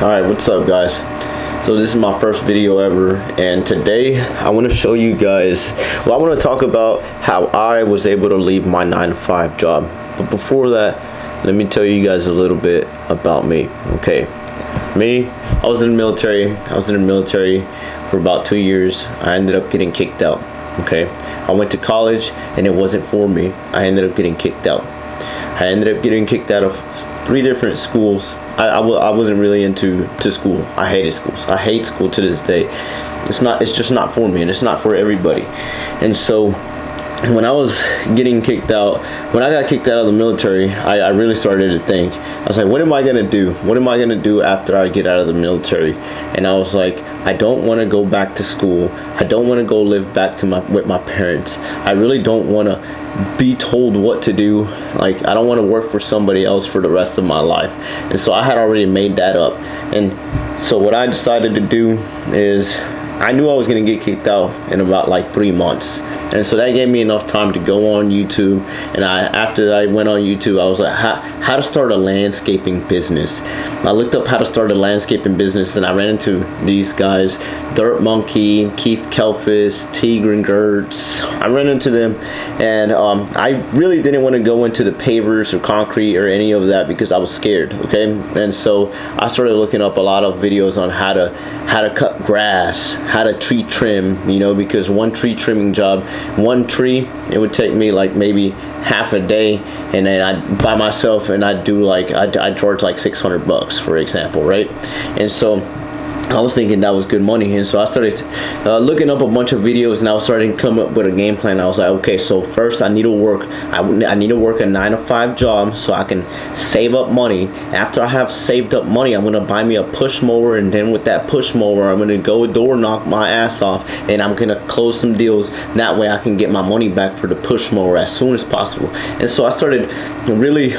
Alright, what's up guys? So this is my first video ever, and today I want to show you guys, I want to talk about how I was able to leave my 9-to-5 job. But before that, let me tell you guys a little bit about me. Okay, me, I was in the military for about 2 years. I ended up getting kicked out. Okay, I went to college and it wasn't for me. I ended up getting kicked out. I ended up getting kicked out of 3 different schools. I wasn't really into school. I hated schools. I hate school to this day. It's just not for me, and it's not for everybody. And so when I was getting kicked out, when I got kicked out of the military, I really started to think. I was like, what am I gonna do? What am I gonna do after I get out of the military? And I was like, I don't want to go back to school. I don't want to go live back to with my parents. I really don't want to be told what to do. Like, I don't want to work for somebody else for the rest of my life. And so I had already made that up. And so what I decided to do is, I knew I was going to get kicked out in about like 3 months. And so that gave me enough time to go on YouTube. And after I went on YouTube, I was like, how to start a landscaping business. I looked up how to start a landscaping business, and I ran into these guys, Dirt Monkey, Keith Kelfis, Tigran Gertz. I ran into them, and I really didn't want to go into the pavers or concrete or any of that because I was scared. Okay, and so I started looking up a lot of videos on how to cut grass, how to tree trim, you know, because one tree trimming job, one tree, it would take me like maybe half a day, and then I'd by myself, and I'd do like I'd charge like $600, for example, right? And so I was thinking that was good money, and so I started looking up a bunch of videos, and I was starting to come up with a game plan. I was like, okay, so first I need to work. I need to work a 9-to-5 job so I can save up money. After I have saved up money, I'm gonna buy me a push mower, and then with that push mower, I'm gonna go door knock my ass off, and I'm gonna close some deals. That way, I can get my money back for the push mower as soon as possible. And so I started really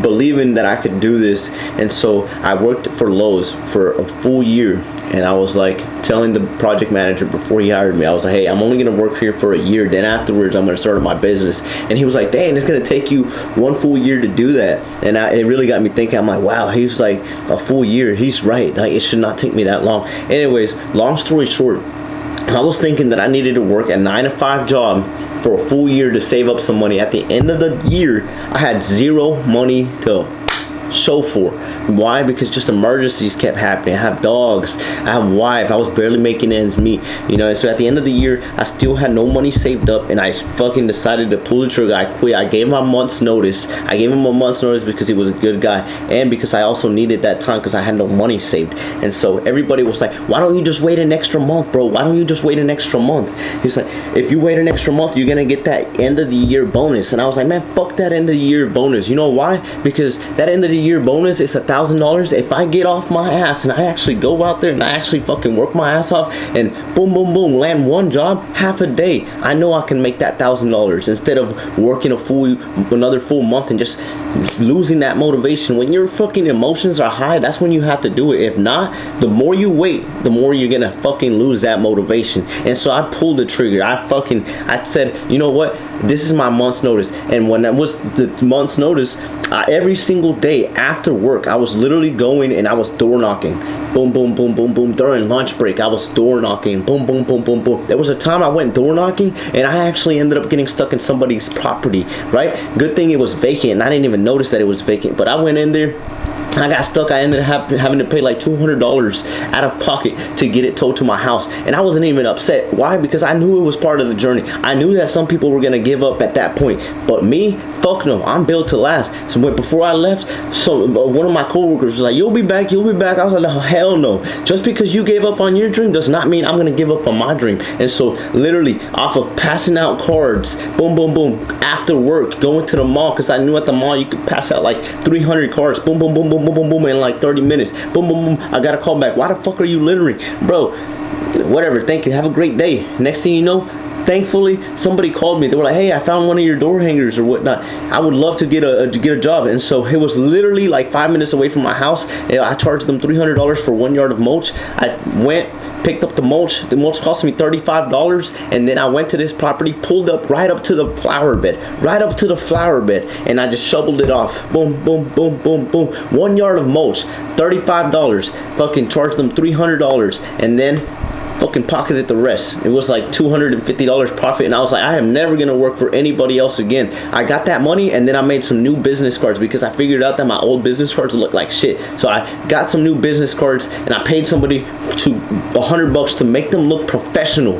believing that I could do this, and so I worked for Lowe's for a full year. And I was like telling the project manager before he hired me, I was like, hey, I'm only gonna work here for a year, then afterwards I'm gonna start my business. And he was like, dang, it's gonna take you 1 full year to do that. And it really got me thinking. I'm like, wow, he was like, a full year, he's right, like it should not take me that long. Anyways, long story short, I was thinking that I needed to work a 9-to-5 job for a full year to save up some money. At the end of the year, I had zero money to show for. Why? Because just emergencies kept happening. I have dogs, I have a wife, I was barely making ends meet, you know. And so at the end of the year, I still had no money saved up, and I fucking decided to pull the trigger. I quit. I gave him a month's notice. I gave him a month's notice because he was a good guy, and because I also needed that time because I had no money saved. And so everybody was like, why don't you just wait an extra month, bro? Why don't you just wait an extra month? He's like, if you wait an extra month, you're gonna get that end of the year bonus. And I was like, man, fuck that end of the year bonus. You know why? Because that end of the year bonus is $1,000. If I get off my ass and I actually go out there and I actually fucking work my ass off and boom, boom, boom, land one job, half a day, I know I can make that $1,000 instead of working another full month and just losing that motivation. When your fucking emotions are high, that's when you have to do it. If not, the more you wait, the more you're gonna fucking lose that motivation. And so I pulled the trigger. I said, you know what? This is my month's notice. And when that was the month's notice, every single day after work, I was literally going and I was door knocking. Boom, boom, boom, boom, boom. During lunch break, I was door knocking. Boom, boom, boom, boom, boom. There was a time I went door knocking and I actually ended up getting stuck in somebody's property, right? Good thing it was vacant, and I didn't even notice that it was vacant. But I went in there, I got stuck. I ended up having to pay like $200 out of pocket to get it towed to my house. And I wasn't even upset. Why? Because I knew it was part of the journey. I knew that some people were going to give up at that point. But me, fuck no. I'm built to last. So before I left, one of my coworkers was like, you'll be back, you'll be back. I was like, oh, hell no. Just because you gave up on your dream does not mean I'm going to give up on my dream. And so literally off of passing out cards, boom, boom, boom, after work, going to the mall, because I knew at the mall you could pass out like 300 cards, boom, boom, boom, boom, boom, boom, boom, in like 30 minutes. Boom, boom, boom. I got a call back. Why the fuck are you littering? Bro, whatever. Thank you. Have a great day. Next thing you know, Thankfully, somebody called me. They were like, "Hey, I found one of your door hangers or whatnot. I would love to get a job." And so it was literally like 5 minutes away from my house. And I charged them $300 for 1 yard of mulch. I went, picked up the mulch. The mulch cost me $35, and then I went to this property, pulled up right up to the flower bed, and I just shoveled it off. Boom, boom, boom, boom, boom. 1 yard of mulch, $35. Fucking charged them $300, and then fucking pocketed the rest. It was like $250 profit, and I was like, I am never gonna work for anybody else again. I got that money, and then I made some new business cards because I figured out that my old business cards look like shit. So I got some new business cards, and I paid somebody to $100 to make them look professional,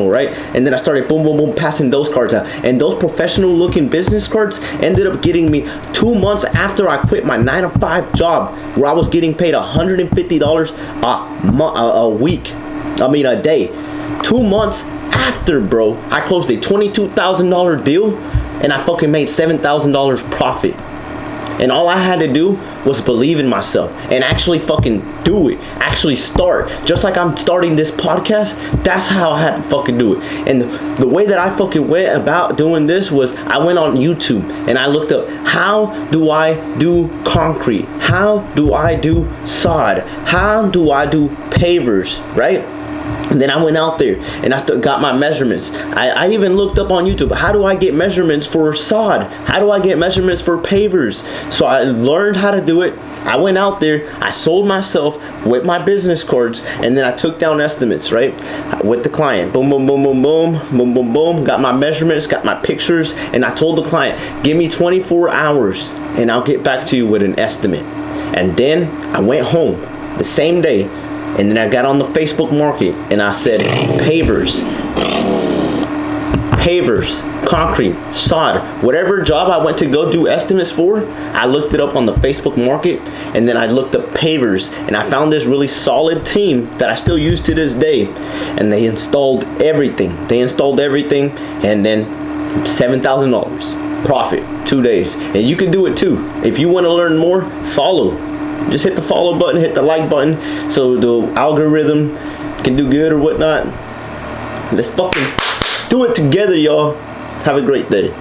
right? And then I started boom, boom, boom, passing those cards out, and those professional looking business cards ended up getting me 2 months after I quit my 9-to-5 job, where I was getting paid $150 a week. A day. 2 months after, bro, I closed a $22,000 deal, and I fucking made $7,000 profit. And all I had to do was believe in myself and actually fucking do it. Actually start. Just like I'm starting this podcast, that's how I had to fucking do it. And the way that I fucking went about doing this was I went on YouTube and I looked up, how do I do concrete? How do I do sod? How do I do pavers, right? And then I went out there and I got my measurements. I even looked up on YouTube, how do I get measurements for sod? How do I get measurements for pavers? So I learned how to do it. I went out there, I sold myself with my business cards, and then I took down estimates, right? With the client. Boom, boom, boom, boom, boom, boom, boom, boom. Got my measurements, got my pictures, and I told the client, give me 24 hours and I'll get back to you with an estimate. And then I went home the same day. And then I got on the Facebook Market and I said, pavers, concrete, sod, whatever job I went to go do estimates for, I looked it up on the Facebook Market, and then I looked up pavers, and I found this really solid team that I still use to this day, and they installed everything. And then $7,000 profit, 2 days. And you can do it too. If you want to learn more, follow. Just hit the follow button, hit the like button, so the algorithm can do good or whatnot. Let's fucking do it together, y'all. Have a great day.